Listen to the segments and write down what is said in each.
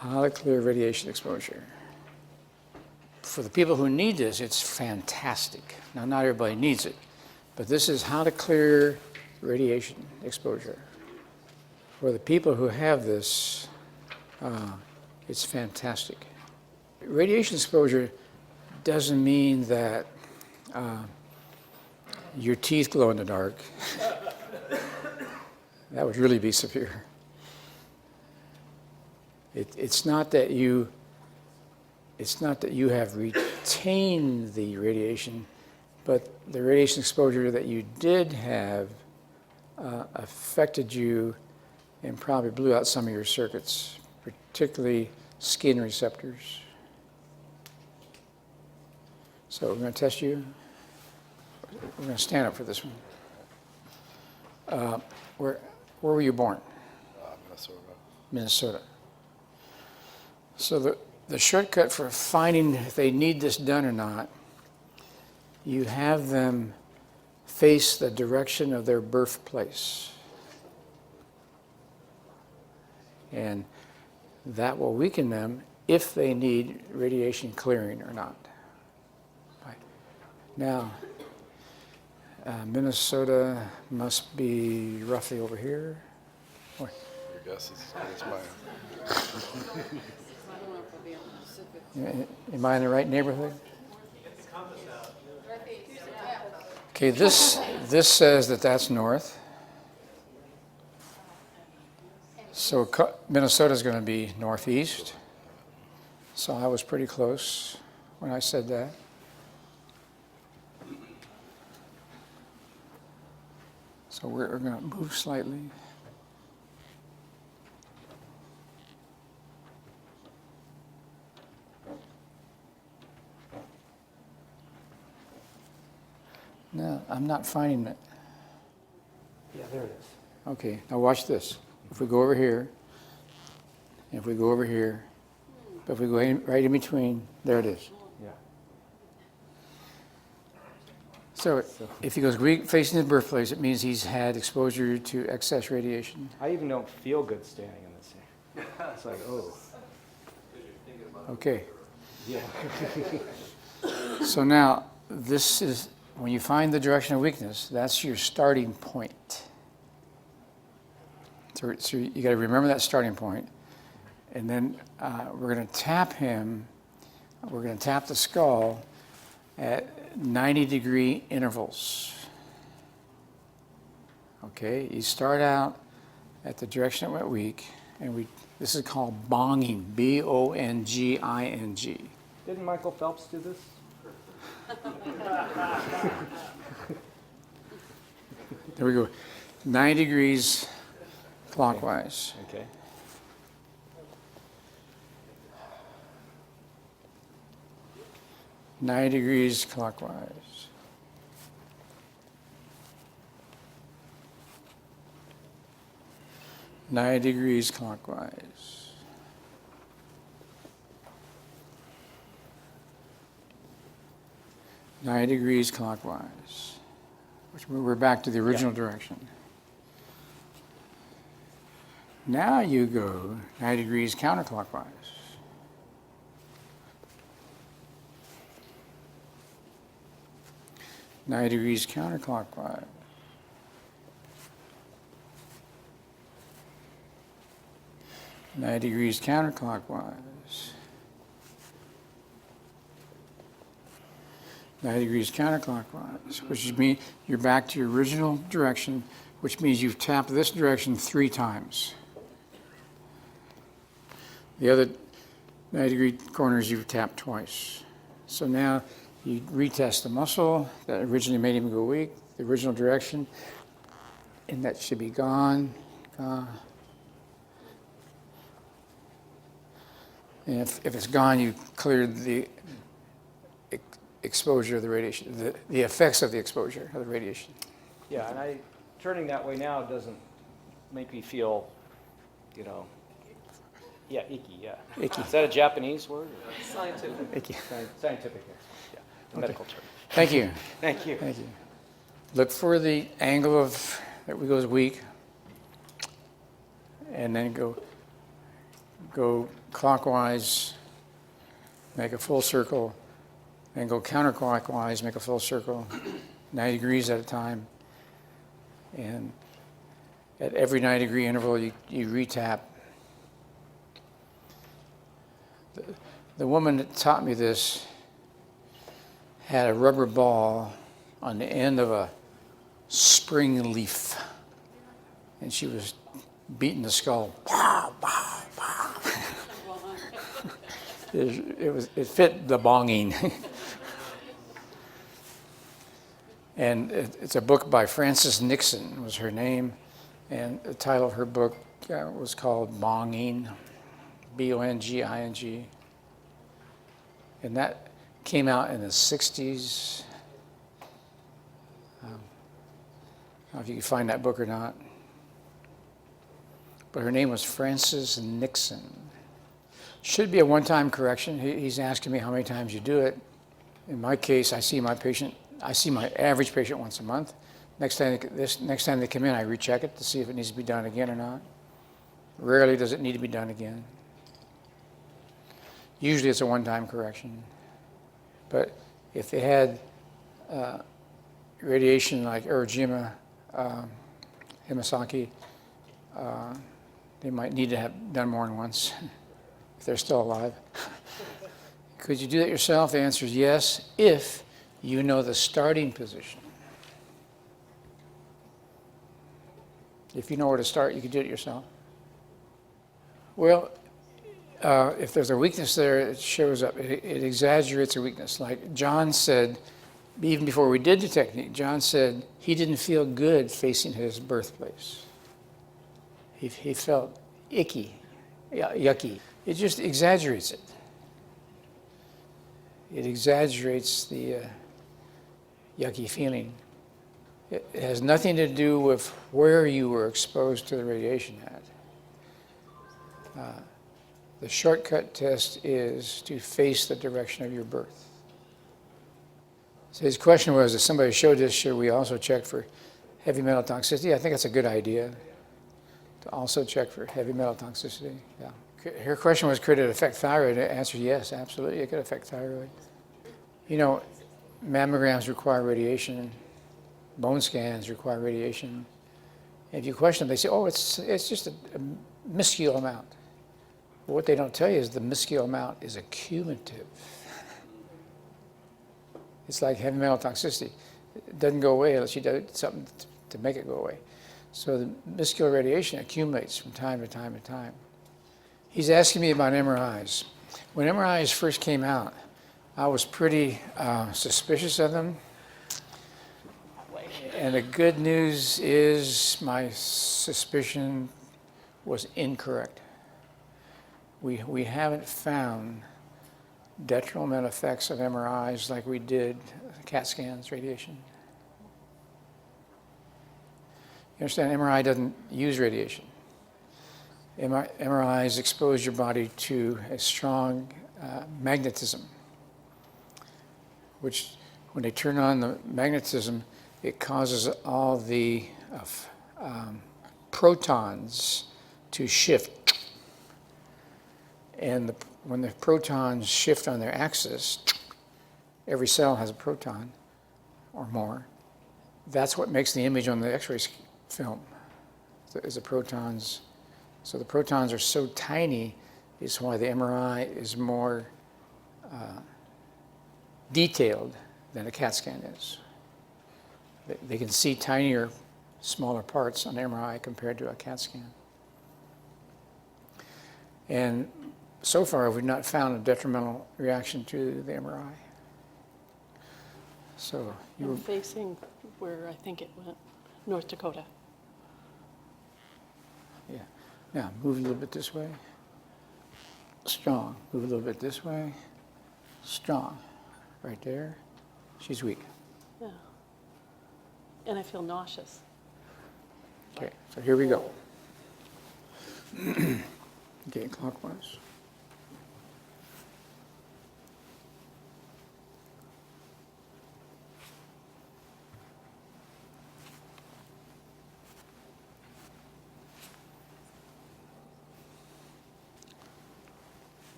How to clear radiation exposure. For the people who need this, it's fantastic. Now, not everybody needs it, but this is how to clear radiation exposure. For the people who have this, it's fantastic. Radiation exposure doesn't mean that your teeth glow in the dark. That would really be severe. It's not that you have retained the radiation, but the radiation exposure that you did have affected you and probably blew out some of your circuits, particularly skin receptors. So we're going to test you. We're going to stand up for this one. Where were you born? Minnesota. Minnesota. So the shortcut for finding if they need this done or not, you have them face the direction of their birthplace. And that will weaken them if they need radiation clearing or not. Right. Now, Minnesota must be roughly over here. Your guess is as good as mine. Am I in the right neighborhood? Okay, this says that that's north. So Minnesota is going to be northeast. So I was pretty close when I said that. So we're going to move slightly. No, I'm not finding it. Yeah, there it is. Okay, now watch this. If we go over here, if we go over here, but if we go right in between, there it is. Yeah. So if he goes facing his birthplace, it means he's had exposure to excess radiation. I even don't feel good standing in this thing. It's like, oh. Okay. Yeah. So now, this is, when you find the direction of weakness, that's your starting point. So you got to remember that starting point. And then we're going to tap him, we're going to tap the skull at 90-degree intervals. Okay, you start out at the direction it went weak, and this is called bonging, B-O-N-G-I-N-G. Didn't Michael Phelps do this? There we go. 90 degrees clockwise. Okay. Nine degrees clockwise. Nine degrees clockwise. Nine degrees clockwise. We're back to the original direction. Now you go 9 degrees counterclockwise. Nine degrees counterclockwise. Nine degrees counterclockwise. 9 degrees counterclockwise, which means you're back to your original direction, which means you've tapped this direction 3 times. The other 90-degree corners you've tapped twice. So now you retest the muscle that originally made him go weak, the original direction, and that should be gone. And if it's gone, you cleared the exposure of the radiation, the effects of the exposure of the radiation. Yeah, and turning that way now doesn't make me feel, yeah, icky, yeah. Icky. Is that a Japanese word? Scientific. Icky. Scientific, yeah. The medical term. Thank you. Thank you. Thank you. Look for the angle of that goes weak, and then go go clockwise, make a full circle, and go counterclockwise, make a full circle, 90 degrees at a time. And at every 90-degree interval, you retap. The woman that taught me this had a rubber ball on the end of a spring leaf, and she was beating the skull. Pow, pow, pow. It fit the bonging. And it's a book by Frances Nixon was her name, and the title of her book was called Bonging, Bonging. And that came out in the 60s. I don't know if you can find that book or not. But her name was Frances Nixon. Should be a one-time correction. He's asking me how many times you do it. In my case, I see my average patient once a month. Next time they come in, I recheck it to see if it needs to be done again or not. Rarely does it need to be done again. Usually it's a one-time correction. But if they had radiation like Hiroshima, Himasaki, they might need to have done more than once if they're still alive. Could you do that yourself? The answer is yes, if you know the starting position. If you know where to start, you can do it yourself. Well, if there's a weakness there, it shows up. It exaggerates a weakness. Like John said, even before we did the technique, John said he didn't feel good facing his birthplace. He felt icky, yucky. It just exaggerates it. It exaggerates the yucky feeling. It has nothing to do with where you were exposed to the radiation at. The shortcut test is to face the direction of your birth. So his question was, if somebody showed this, should we also check for heavy metal toxicity? I think that's a good idea, to also check for heavy metal toxicity. Yeah. Her question was, could it affect thyroid? The answer is yes, absolutely, it could affect thyroid. You know, mammograms require radiation, bone scans require radiation. And if you question them, they say, oh, it's just a minuscule amount. But what they don't tell you is the minuscule amount is accumulative. It's like heavy metal toxicity. It doesn't go away unless you do something to make it go away. So the minuscule radiation accumulates from time to time to time. He's asking me about MRIs. When MRIs first came out, I was pretty suspicious of them. And the good news is my suspicion was incorrect. We haven't found detrimental effects of MRIs like we did CAT scans, radiation. You understand, MRI doesn't use radiation. MRIs expose your body to a strong magnetism, which when they turn on the magnetism, it causes all the protons to shift. And when the protons shift on their axis, every cell has a proton or more. That's what makes the image on the X-ray film, is the protons. So the protons are so tiny, is why the MRI is more detailed than a CAT scan is. They can see tinier, smaller parts on MRI compared to a CAT scan. And so far, we've not found a detrimental reaction to the MRI. So you were facing where I think it went, North Dakota. Yeah. Now, move a little bit this way. Strong. Move a little bit this way. Strong. Right there. She's weak. Yeah. And I feel nauseous. Okay, so here we go. Okay, clockwise.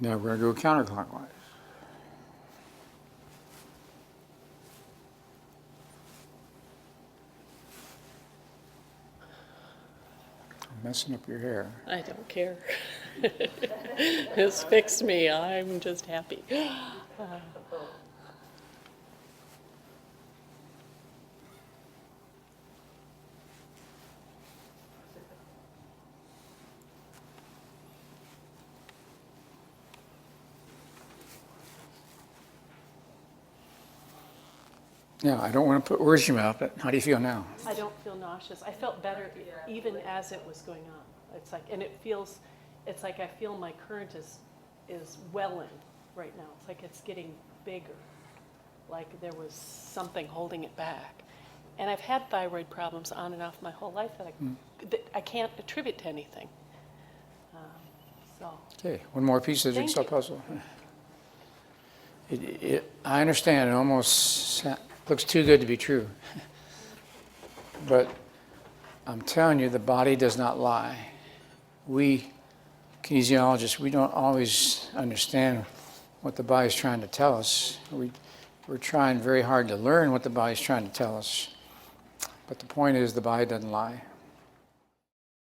Now we're going to go counterclockwise. I'm messing up your hair. I don't care. It's fixed me. I'm just happy. Now, I don't want to put words in your mouth, but how do you feel now? I don't feel nauseous. I felt better even as it was going on. It's like, and it feels, it's like I feel my current is welling right now. It's like it's getting bigger, like there was something holding it back. And I've had thyroid problems on and off my whole life that I can't attribute to anything. So Okay, one more piece of the Thank jigsaw you. puzzle. I understand, it almost looks too good to be true. But I'm telling you, the body does not lie. We, kinesiologists, we don't always understand what the body's trying to tell us. We're trying very hard to learn what the body's trying to tell us. But the point is, the body doesn't lie.